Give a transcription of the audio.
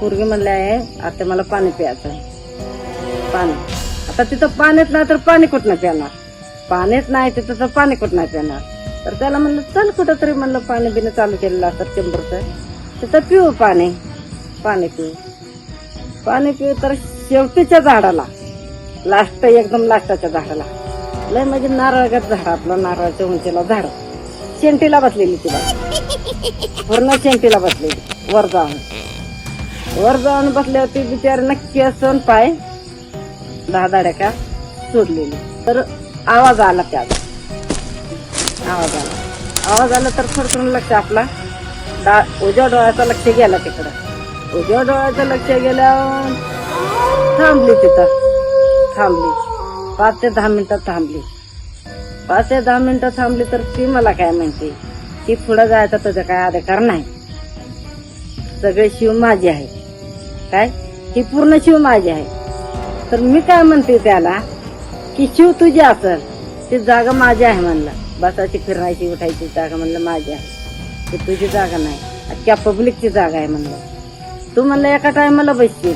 पोरगी म्हणले आहे आता मला पाणी प्यायचं पाणी. आता तिथं पाणीच नाही तर पाणी कुठनं पिणार, पाणीच नाही तिथं तर पाणी कुठं नाही पिणार. तर त्याला म्हणलं चल कुठं तरी म्हणलं पाणी बिणं चालू केलेलं असतं चेंबरचं, तिथं पिऊ पाणी. पाणी पिऊ तर शेवटीच्या झाडाला लास्ट एकदम लास्टाच्या झाडाला लय म्हणजे नारळाचं झाड, आपलं नारळाच्या उंचीला झाड, शेंटीला बसलेली ती बाई, पूर्ण शेंटीला बसलेली. वर जाऊन बसल्यावरती बिचारी नक्की असं पाय 10 दाड्या सोडलेली. तर आवाज आला त्याचा, आवाज आला तर थोडं लक्ष आपला उजव्या डोळ्याचा लक्ष गेला तिकडं. उजव्या डोळ्याचं लक्ष गेल्यावर थांबली तिथं, 5 ते 10 मिनिटं थांबली. 5 ते 10 मिनिटं थांबली तर ती मला काय म्हणते की पुढे जायचा तुझा काय अधिकार नाही, सगळे शिव माझी आहे, काय ही पूर्ण शिव माझी आहे. तर मी काय म्हणते त्याला की शिव तुझी असेल ती जागा माझी आहे म्हणलं, बसायची फिरायची उठायची जागा म्हणलं माझी आहे, ती तुझी जागा नाही, अख्ख्या पब्लिकची जागा आहे म्हणलं. तू म्हणलं एका टायमाला बसशील